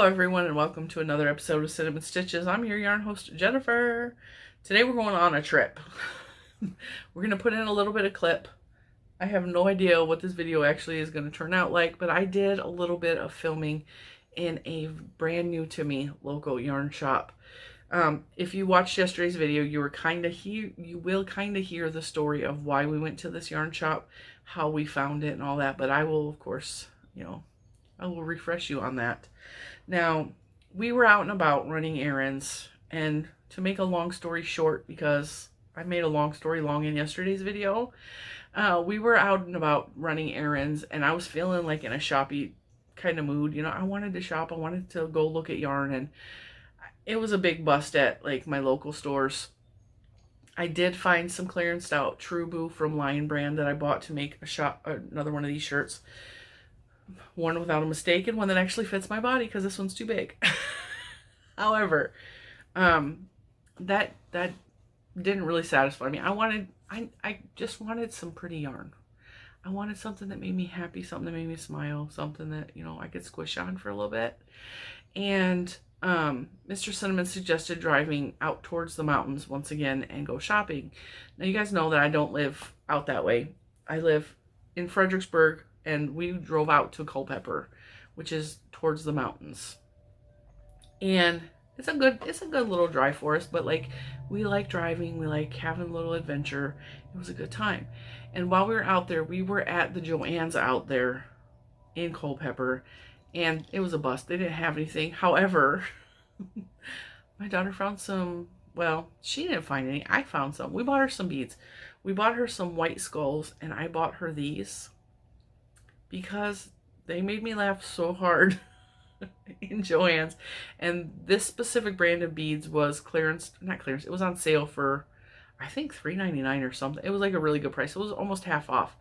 Hello everyone and welcome to another episode of Cinnamon Stitches. I'm your yarn host Jennifer. Today we're going on a trip. We're going to put in a little bit of clip. I have no idea what this video actually is going to turn out like, but I did a little bit of filming in a brand new to me local yarn shop. If you watched yesterday's video, you will kind of hear the story of why we went to this yarn shop, how we found it and all that, but I will of course, I will refresh you on that. Now, we were out and about running errands, and to make a long story short, because I made a long story long in yesterday's video, we were out and about running errands, and I was feeling like in a shoppy kind of mood. I wanted to shop, I wanted to go look at yarn, and it was a big bust at like my local stores. I did find some clearanced out True Boo from Lion Brand that I bought to make another one of these shirts. One without a mistake and one that actually fits my body because this one's too big. However, that didn't really satisfy me. I just wanted some pretty yarn. I wanted something that made me happy, something that made me smile, something that, I could squish on for a little bit. And Mr. Cinnamon suggested driving out towards the mountains once again and go shopping. Now you guys know that I don't live out that way. I live in Fredericksburg, and we drove out to Culpeper, which is towards the mountains. And it's a good little drive for us, but like, we like driving, we like having a little adventure. It was a good time. And while we were out there, we were at the Joann's out there in Culpeper, and it was a bust. They didn't have anything. However, my daughter found some, well, she didn't find any. I found some. We bought her some beads. We bought her some white skulls, and I bought her these because they made me laugh so hard in Joann's. And this specific brand of beads was not clearance, it was on sale for, I think, $3.99 or something. It was like a really good price. It was almost half off.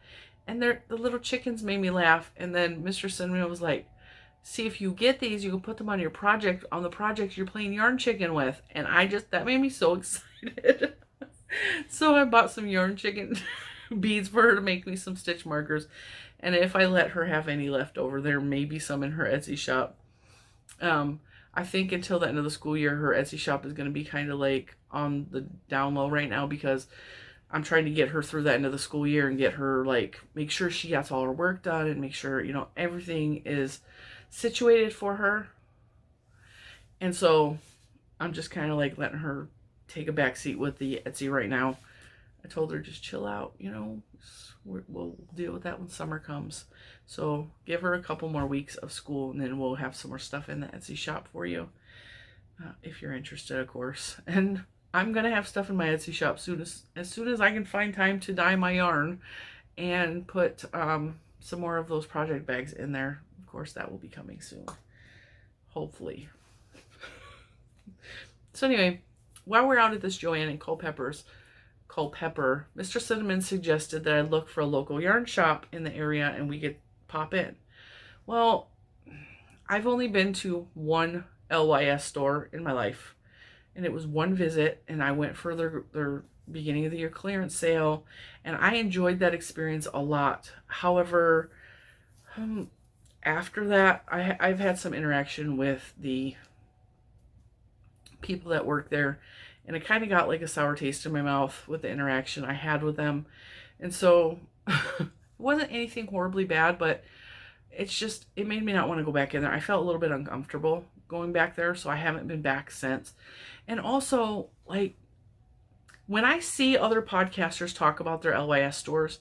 And the little chickens made me laugh. And then Mr. Cinnamon was like, see, if you get these, you can put them on your project, on the project you're playing yarn chicken with. And that made me so excited. So I bought some yarn chicken beads for her to make me some stitch markers. And if I let her have any left over, there may be some in her Etsy shop. I think until the end of the school year, her Etsy shop is going to be kind of like on the down low right now, because I'm trying to get her through the end of the school year and get her, like, make sure she gets all her work done and make sure, everything is situated for her. And so I'm just kind of like letting her take a back seat with the Etsy right now. I told her just chill out, we'll deal with that when summer comes. So give her a couple more weeks of school, and then we'll have some more stuff in the Etsy shop for you, if you're interested, of course. And I'm gonna have stuff in my Etsy shop as soon as I can find time to dye my yarn and put some more of those project bags in there. Of course, that will be coming soon, hopefully. So anyway, while we're out at this Joann and Culpeper, Mr. Cinnamon suggested that I look for a local yarn shop in the area and we could pop in. Well, I've only been to one LYS store in my life, and it was one visit, and I went for their beginning of the year clearance sale, and I enjoyed that experience a lot. However, after that, I've had some interaction with the people that work there, and it kind of got like a sour taste in my mouth with the interaction I had with them. And so it wasn't anything horribly bad, but it made me not want to go back in there. I felt a little bit uncomfortable going back there, so I haven't been back since. And also, like, when I see other podcasters talk about their LYS stores,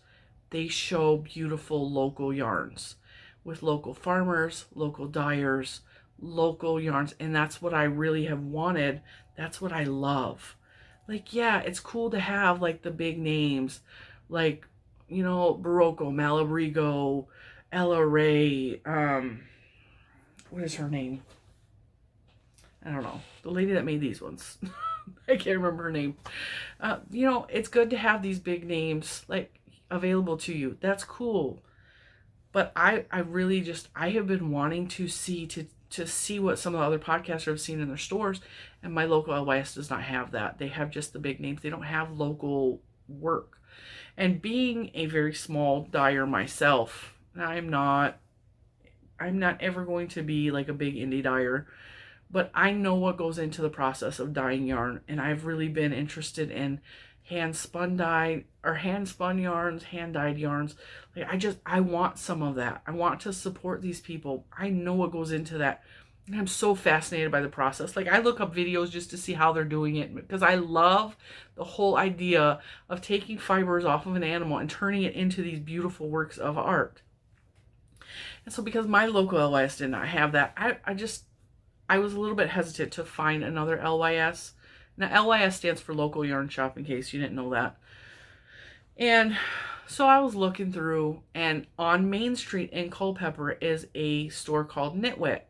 they show beautiful local yarns with local farmers, local dyers, local yarns, and that's what I really have wanted. That's what I love. Like, yeah, it's cool to have like the big names, like, Barocco, Malabrigo, Ella Ray, what is her name? I don't know. The lady that made these ones. I can't remember her name. It's good to have these big names like available to you. That's cool. But I really I have been wanting to see what some of the other podcasters have seen in their stores, and my local LYS does not have that. They have just the big names. They don't have local work. And being a very small dyer myself, I'm not ever going to be like a big indie dyer, but I know what goes into the process of dyeing yarn, and I've really been interested in hand spun dye or hand spun yarns, hand dyed yarns. Like I want some of that. I want to support these people. I know what goes into that. And I'm so fascinated by the process. Like I look up videos just to see how they're doing it because I love the whole idea of taking fibers off of an animal and turning it into these beautiful works of art. And so because my local LYS did not have that, I was a little bit hesitant to find another LYS. Now, LYS stands for Local Yarn Shop, in case you didn't know that. And so I was looking through, and on Main Street in Culpeper is a store called Knitwit.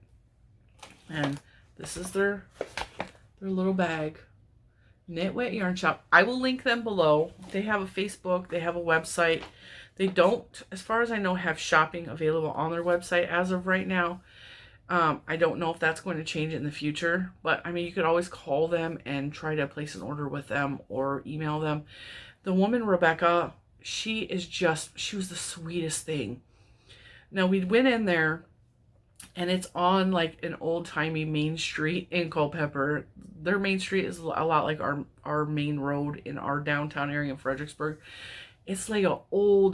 And this is their little bag. Knitwit Yarn Shop. I will link them below. They have a Facebook. They have a website. They don't, as far as I know, have shopping available on their website as of right now. I don't know if that's going to change in the future, but I mean, you could always call them and try to place an order with them or email them. The woman, Rebecca, she was the sweetest thing. Now, we went in there, and it's on like an old-timey main street in Culpeper. Their main street is a lot like our main road in our downtown area in Fredericksburg. It's like all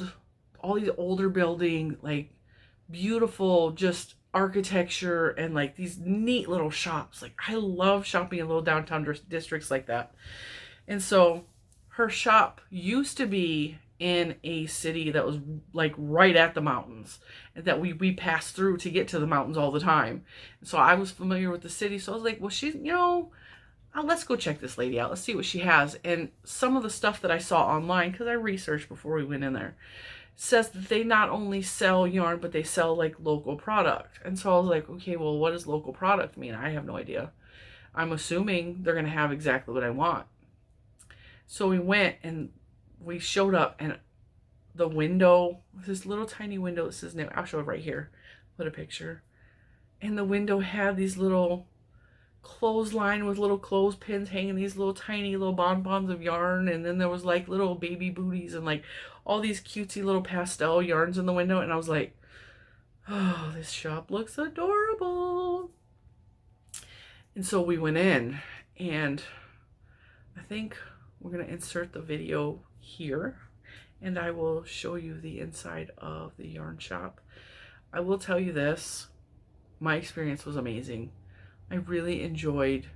these older buildings, like beautiful, just architecture and like these neat little shops. Like I love shopping in little downtown districts like that. And so her shop used to be in a city that was like right at the mountains, and that we passed through to get to the mountains all the time. And so I was familiar with the city, so I was like, well, she's, let's go check this lady out. Let's see what she has. And some of the stuff that I saw online, because I researched before we went in there, says that they not only sell yarn, but they sell like local product. And so I was like, okay, well, what does local product mean? I have no idea. I'm assuming they're going to have exactly what I want. So we went and we showed up, and the window, this little tiny window that says name, I'll show it right here. Put a picture. And the window had these little clothesline with little clothespins hanging, these little tiny little bonbons of yarn, and then there was like little baby booties and like all these cutesy little pastel yarns in the window. And I was like, oh, this shop looks adorable. And so we went in, and I think we're going to insert the video here, and I will show you the inside of the yarn shop. I will tell you this, my experience was amazing. I really enjoyed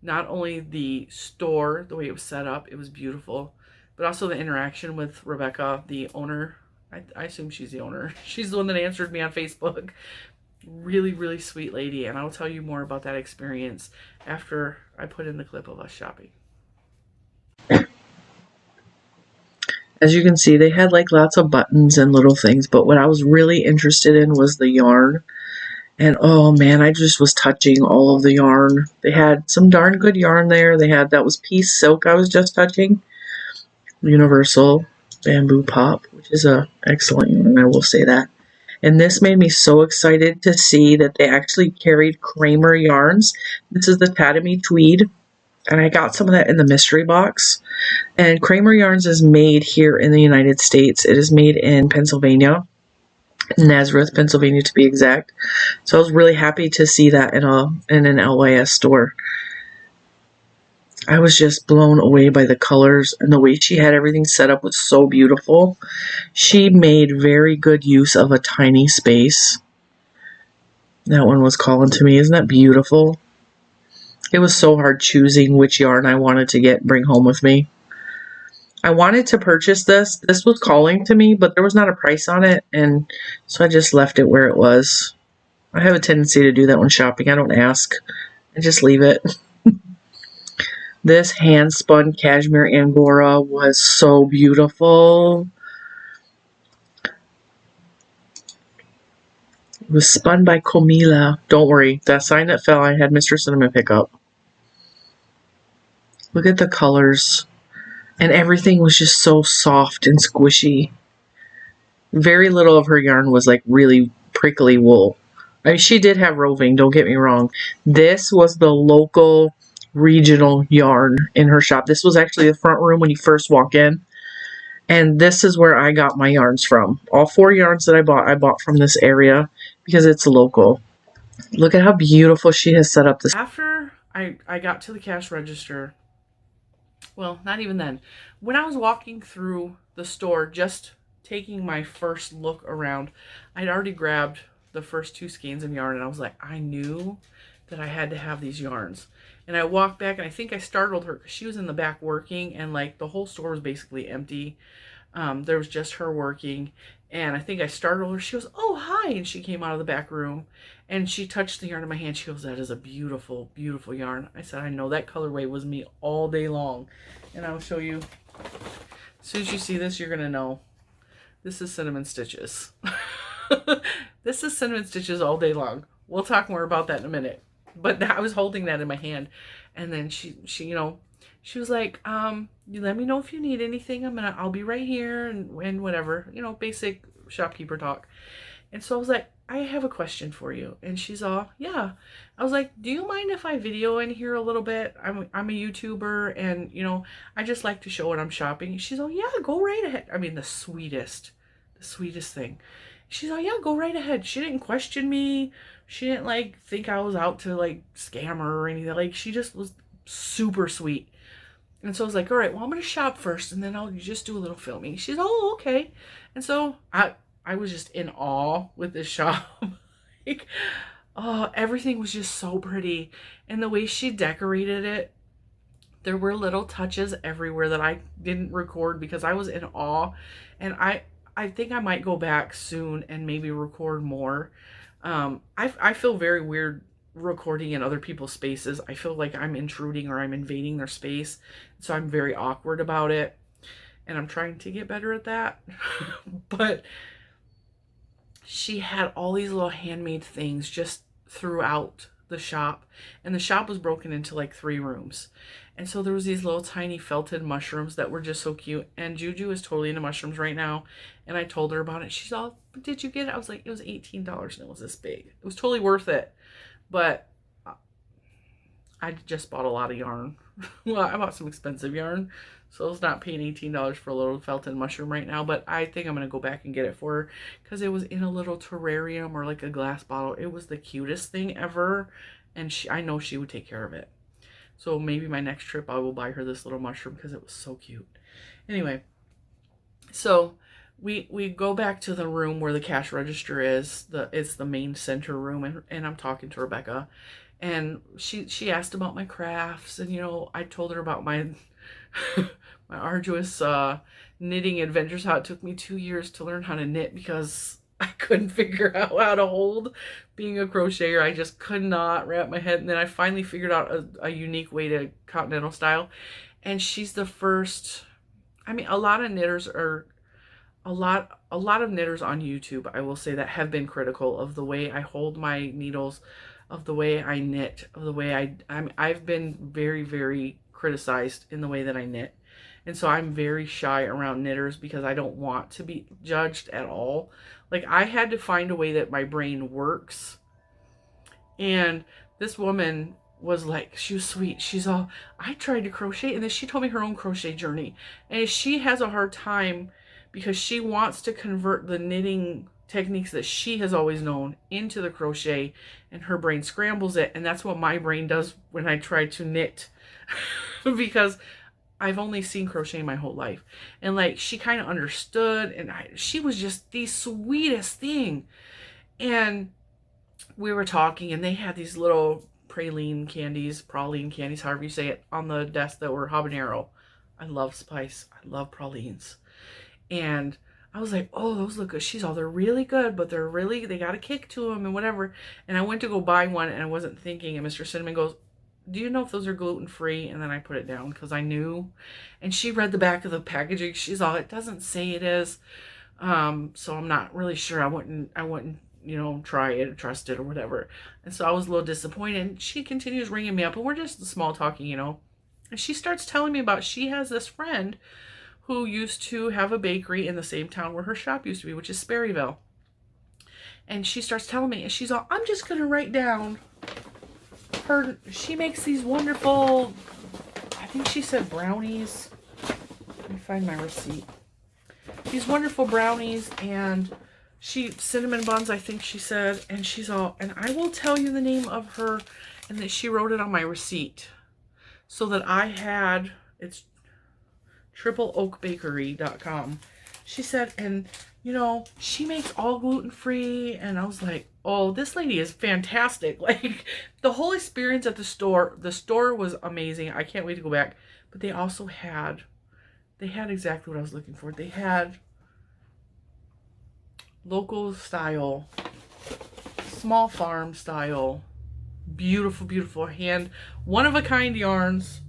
not only the store, the way it was set up, it was beautiful, but also the interaction with Rebecca, the owner. I assume she's the owner. She's the one that answered me on Facebook. Really, really sweet lady, and I'll tell you more about that experience after I put in the clip of us shopping. As you can see, they had like lots of buttons and little things, but what I was really interested in was the yarn. And oh man, I just was touching all of the yarn. They had some darn good yarn there. They had, that was Peace Silk I was just touching. Universal Bamboo Pop, which is a excellent yarn, I will say that. And this made me so excited to see that they actually carried Kramer Yarns. This is the Tatami Tweed. And I got some of that in the mystery box. And Kramer Yarns is made here in the United States. It is made in Pennsylvania. Nazareth, Pennsylvania to be exact. So I was really happy to see that in an LYS store. I was just blown away by the colors, and the way she had everything set up was so beautiful. She made very good use of a tiny space. That one was calling to me. Isn't that beautiful? It was so hard choosing which yarn I wanted to get and bring home with me. I wanted to purchase this. This was calling to me, but there was not a price on it, and so I just left it where it was. I have a tendency to do that when shopping. I don't ask. I just leave it. This hand-spun Cashmere Angora was so beautiful. It was spun by Comila. Don't worry, that sign that fell, I had Mr. Cinnamon pick up. Look at the colors. And everything was just so soft and squishy. Very little of her yarn was like really prickly wool. I mean, she did have roving, don't get me wrong. This was the local regional yarn in her shop. This was actually the front room when you first walk in. And this is where I got my yarns from. All 4 yarns that I bought from this area because it's local. Look at how beautiful she has set up this. After I got to the cash register, well, not even then. When I was walking through the store, just taking my first look around, I'd already grabbed the first 2 skeins of yarn, and I was like, I knew that I had to have these yarns. And I walked back, and I think I startled her because she was in the back working, and like the whole store was basically empty. There was just her working, and I think I startled her. She goes, oh, hi, and she came out of the back room, and she touched the yarn in my hand. She goes, that is a beautiful, beautiful yarn. I said, I know that colorway was me all day long, and I'll show you. As soon as you see this, you're going to know. This is Cinnamon Stitches. This is Cinnamon Stitches all day long. We'll talk more about that in a minute. But I was holding that in my hand, and then she you know, she was like, you let me know if you need anything. I'll be right here, and whatever, you know, basic shopkeeper talk. And so I was like, I have a question for you. And she's all, yeah. I was like, do you mind if I video in here a little bit? I'm a YouTuber, and you know, I just like to show what I'm shopping. She's all, yeah, go right ahead. I mean, the sweetest thing. She's all, yeah, go right ahead. She didn't question me. She didn't like think I was out to like scam her or anything. Like, she just was super sweet. And so I was like, all right, well, I'm going to shop first, and then I'll just do a little filming. She's, oh, okay. And so I was just in awe with this shop. Like, oh, everything was just so pretty. And the way she decorated it, there were little touches everywhere that I didn't record because I was in awe. And I think I might go back soon and maybe record more. I feel very weird recording in other people's spaces. I feel like I'm intruding or I'm invading their space. So I'm very awkward about it. And I'm trying to get better at that. But she had all these little handmade things just throughout the shop. And the shop was broken into like 3 rooms. And so there was these little tiny felted mushrooms that were just so cute. And Juju is totally into mushrooms right now. And I told her about it. She's all, did you get it? I was like, it was $18 and it was this big. It was totally worth it. But I just bought a lot of yarn. Well, I bought some expensive yarn. So I was not paying $18 for a little felted mushroom right now. But I think I'm going to go back and get it for her. Because it was in a little terrarium or like a glass bottle. It was the cutest thing ever. And I know she would take care of it. So maybe my next trip I will buy her this little mushroom because it was so cute. Anyway, so we go back to the room where the cash register is. It's the main center room, and I'm talking to Rebecca. And she asked about my crafts, and you know, I told her about my my arduous knitting adventures, how it took me 2 years to learn how to knit because I couldn't figure out how to hold being a crocheter. I just could not wrap my head. And then I finally figured out a unique way to continental style. And she's the first. I mean, a lot of knitters are a lot of knitters on YouTube, I will say, that have been critical of the way I hold my needles, of the way I knit, of the way I've been very, very criticized in the way that I knit. And so I'm very shy around knitters because I don't want to be judged at all. Like, I had to find a way that my brain works. And this woman was like, she was sweet. She's all, I tried to crochet, and then she told me her own crochet journey. And she has a hard time because she wants to convert the knitting techniques that she has always known into the crochet, and her brain scrambles it. And that's what my brain does when I try to knit because I've only seen crochet my whole life. And like, she kind of understood, and she was just the sweetest thing. And we were talking, and they had these little praline candies, however you say it, on the desk that were habanero. I love spice. I love pralines. And I was like, oh, those look good. She's all, they're really good, but they got a kick to them and whatever. And I went to go buy one, and I wasn't thinking, and Mr. Cinnamon goes, do you know if those are gluten-free? And then I put it down because I knew. And she read the back of the packaging. She's all, it doesn't say it is. So I'm not really sure. I wouldn't, you know, try it or trust it or whatever. And so I was a little disappointed. And she continues ringing me up, and we're just small talking, you know. And she starts telling me about, she has this friend who used to have a bakery in the same town where her shop used to be, which is Sperryville. And she starts telling me, and she's all, I'm just going to write down she makes these wonderful, I think she said brownies. Let me find my receipt. these wonderful brownies, and cinnamon buns, I think she said, and she's all, and I will tell you the name of her, and that she wrote it on my receipt so that I had, it's tripleoakbakery.com. She said, and you know, she makes all gluten-free, and I was like, oh, this lady is fantastic. Like, the whole experience at the store was amazing. I can't wait to go back. But they also had, exactly what I was looking for. They had local style, small farm style, beautiful, beautiful one-of-a-kind yarns.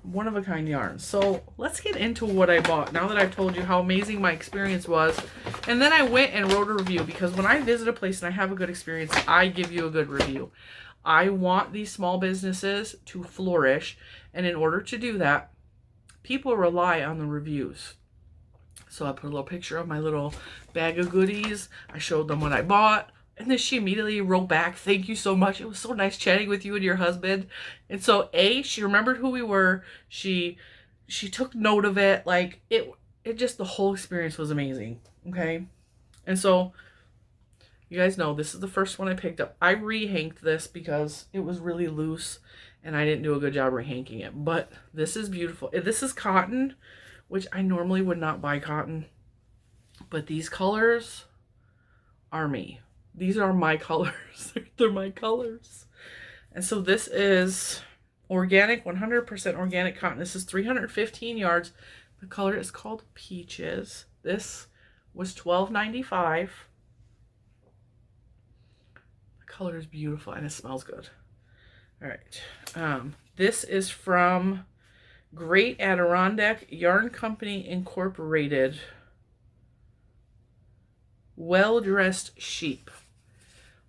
One-of-a-kind yarns. So let's get into what I bought now that I've told you how amazing my experience was. And then I went and wrote a review, because when I visit a place and I have a good experience, I give you a good review. I want these small businesses to flourish, and in order to do that, people rely on the reviews. So I put a little picture of my little bag of goodies. I showed them what I bought. And then she immediately wrote back, thank you so much. It was so nice chatting with you and your husband. And so, she remembered who we were. She took note of it. Like, it just, the whole experience was amazing. Okay. And so, you guys know, this is the first one I picked up. I rehanked this because it was really loose and I didn't do a good job rehanking it. But this is beautiful. This is cotton, which I normally would not buy cotton. But these colors are me. These are my colors. They're my colors. And so this is organic, 100% organic cotton. This is 315 yards. The color is called Peaches. This was $12.95. The color is beautiful and it smells good. All right. This is from Great Adirondack Yarn Company Incorporated. Well-Dressed Sheep.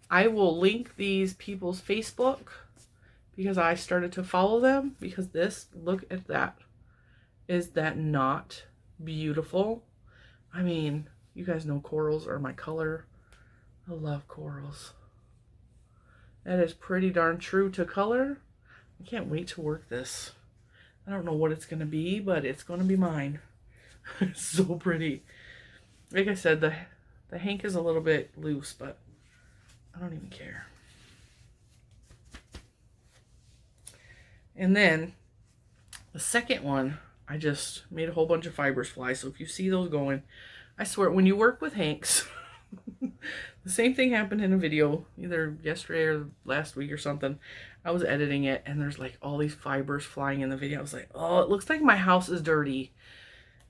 I will link these people's Facebook because I started to follow them, because look at that. Is that not beautiful? I mean, you guys know corals are my color. I love corals. That is pretty darn true to color. I can't wait to work this. I don't know what it's going to be, but it's going to be mine. It's so pretty. Like I said, the hank is a little bit loose, but I don't even care. And then the second one, I just made a whole bunch of fibers fly. So if you see those going, I swear, when you work with hanks, the same thing happened in a video either yesterday or last week or something. I was editing it and there's like all these fibers flying in the video. I was like, oh, it looks like my house is dirty.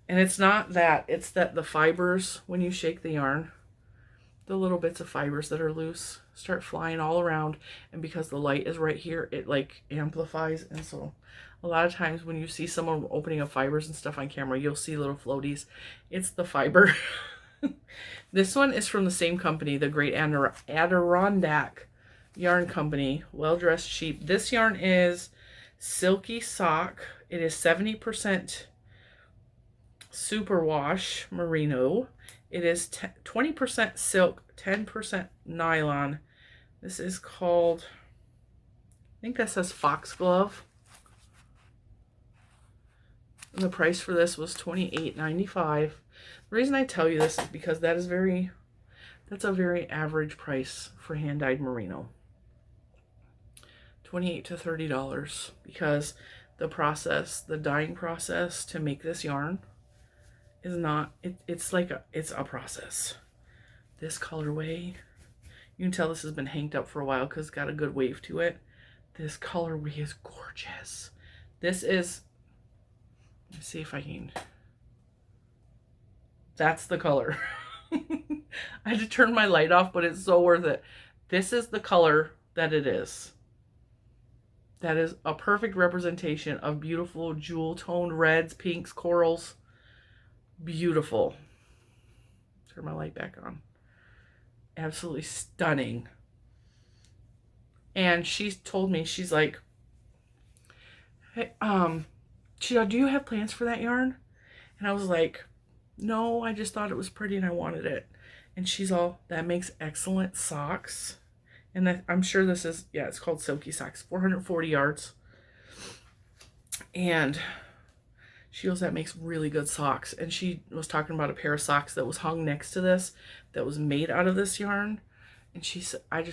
And it's not that. It's that the fibers, when you shake the yarn, the little bits of fibers that are loose start flying all around, and because the light is right here, it like amplifies. And so a lot of times when you see someone opening up fibers and stuff on camera, you'll see little floaties. It's the fiber. This one is from the same company, the Great Adirondack Yarn Company, Well-Dressed Sheep. This yarn is Silky Sock. It is 70% superwash merino. It is 20% silk, 10% nylon. This is called, I think that says Foxglove. And the price for this was $28.95. The reason I tell you this is because that's a very average price for hand-dyed merino. $28 to $30, because the dyeing process to make this yarn is not, it's a process. This colorway, you can tell this has been hanked up for a while because it's got a good wave to it. This colorway is gorgeous. This is, let's see if I can, that's the color. I had to turn my light off, but it's so worth it. This is the color that it is. That is a perfect representation of beautiful jewel toned reds, pinks, corals. Beautiful. Turn my light back on. Absolutely stunning. And she told me, she's like, hey, do you have plans for that yarn? And I was like, no, I just thought it was pretty and I wanted it. And she's all, that makes excellent socks. And I'm sure this is, yeah, it's called Silky Socks, 440 yards. And She goes, that makes really good socks. And she was talking about a pair of socks that was hung next to this that was made out of this yarn. And she said, I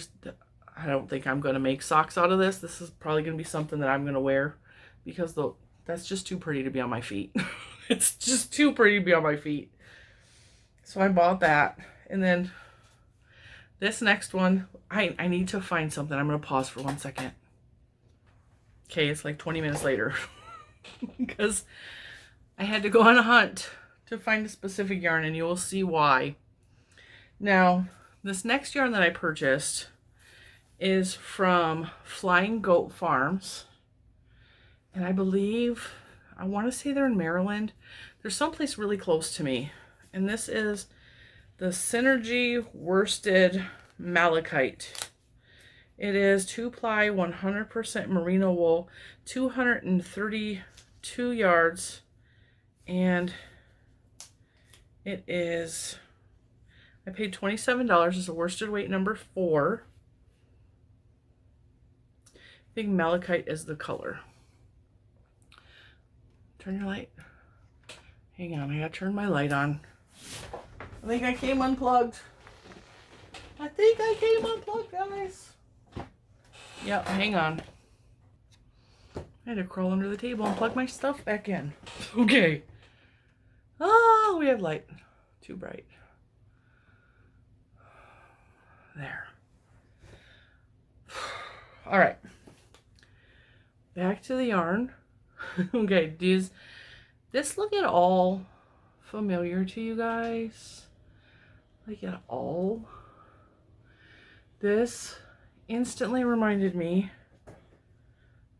don't think I'm going to make socks out of this. This is probably going to be something that I'm going to wear because that's just too pretty to be on my feet. It's just too pretty to be on my feet. So I bought that. And then this next one, I need to find something. I'm going to pause for 1 second. Okay, it's like 20 minutes later. Because I had to go on a hunt to find a specific yarn, and you will see why. Now, this next yarn that I purchased is from Flying Goat Farms. And I believe, I want to say they're in Maryland. They're someplace really close to me. And this is the Synergy Worsted Malachite. It is 2-ply 100% merino wool, 232 yards, and it is, I paid $27. It's a worsted weight number 4. I think Malachite is the color. Turn your light. Hang on, I gotta turn my light on. I think I came unplugged. Guys. Yep, hang on. I had to crawl under the table and plug my stuff back in. Okay. Oh, we have light. Too bright. There. All right. Back to the yarn. Okay, does this look at all familiar to you guys? Like at all? This instantly reminded me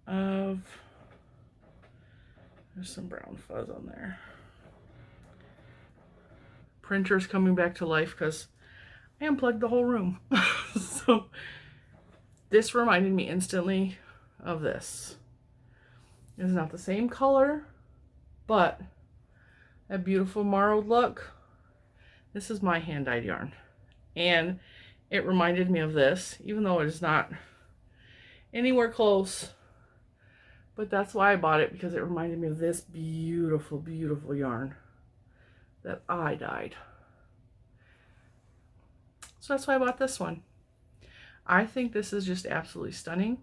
of, there's some brown fuzz on there. Printer's coming back to life because I unplugged the whole room. So this reminded me instantly of this. It's not the same color, but that beautiful marled look. This is my hand-dyed yarn. And it reminded me of this, even though it is not anywhere close. But that's why I bought it, because it reminded me of this beautiful, beautiful yarn that I dyed. So that's why I bought this one. I think this is just absolutely stunning.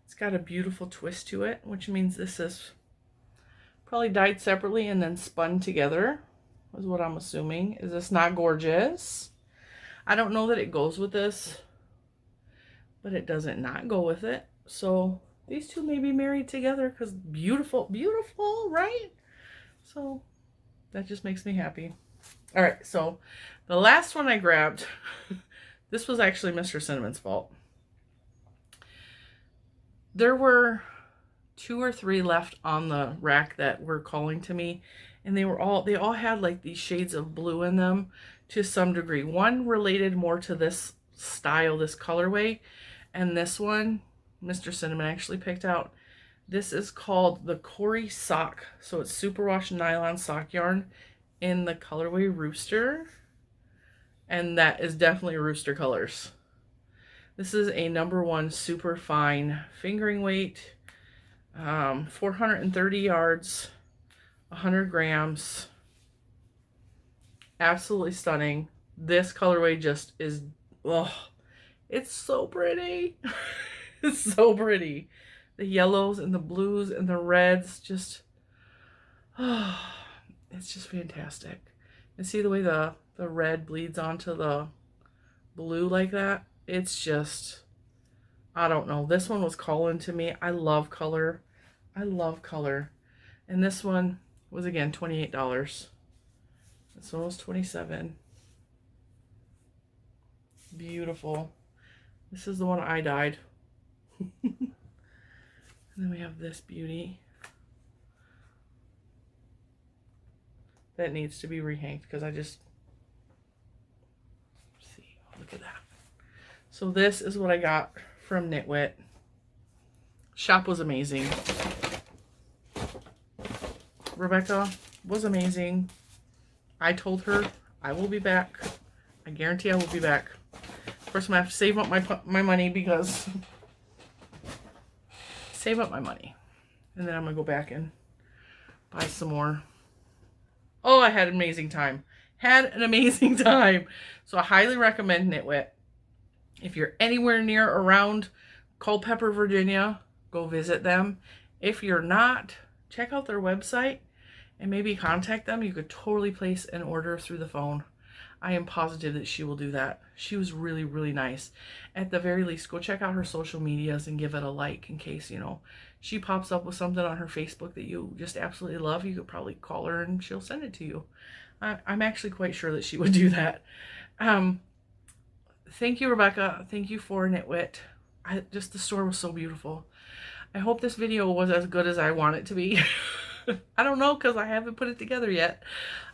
It's got a beautiful twist to it, which means this is probably dyed separately and then spun together, is what I'm assuming. Is this not gorgeous? I don't know that it goes with this, but it doesn't not go with it. So these two may be married together because beautiful, beautiful, right? So that just makes me happy. All right, so the last one I grabbed, this was actually Mr. Cinnamon's fault. There were 2 or 3 left on the rack that were calling to me, and they all had like these shades of blue in them to some degree. One related more to this style, this colorway, and this one Mr. Cinnamon actually picked out. This is called the Cory Sock. So it's superwash nylon sock yarn in the colorway Rooster, and that is definitely Rooster colors. This is a #1 super fine fingering weight, 430 yards, 100 grams. Absolutely stunning. This colorway just is, oh, it's so pretty. It's so pretty. The yellows and the blues and the reds, just, oh, it's just fantastic. And see the way the red bleeds onto the blue like that? It's just, I don't know. This one was calling to me. I love color. I love color. And this one was, again, $28. This one was $27. Beautiful. This is the one I dyed. And then we have this beauty that needs to be rehanged because I just, see, look at that. So this is what I got from Knitwit. Shop was amazing. Rebecca was amazing. I told her I will be back. I guarantee I will be back. Of course, I'm gonna have to save up my money because save up my money, and then I'm gonna go back and buy some more. Oh, I had an amazing time. Had an amazing time. So I highly recommend Knitwit. If you're anywhere near around Culpeper, Virginia, go visit them. If you're not, check out their website and maybe contact them. You could totally place an order through the phone. I am positive that she will do that. She was really, really nice. At the very least, go check out her social medias and give it a like in case, you know, she pops up with something on her Facebook that you just absolutely love. You could probably call her and she'll send it to you. I'm actually quite sure that she would do that. Thank you, Rebecca. Thank you for Knitwit. Just the store was so beautiful. I hope this video was as good as I want it to be. I don't know because I haven't put it together yet.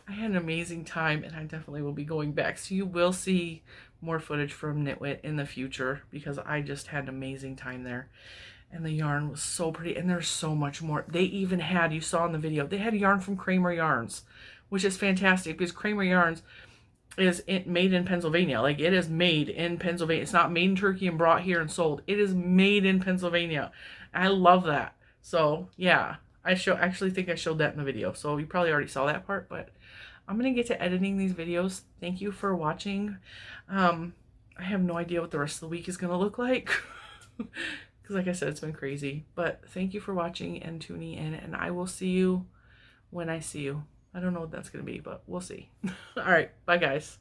I had an amazing time and I definitely will be going back. So you will see more footage from Knitwit in the future because I just had an amazing time there. And the yarn was so pretty and there's so much more. They even had, you saw in the video, they had yarn from Kramer Yarns, which is fantastic because Kramer Yarns is made in Pennsylvania. Like, it is made in Pennsylvania. It's not made in Turkey and brought here and sold. It is made in Pennsylvania. I love that. So yeah, I actually think I showed that in the video. So you probably already saw that part, but I'm going to get to editing these videos. Thank you for watching. I have no idea what the rest of the week is going to look like. Because like I said, it's been crazy. But thank you for watching and tuning in. And I will see you when I see you. I don't know what that's going to be, but we'll see. All right. Bye, guys.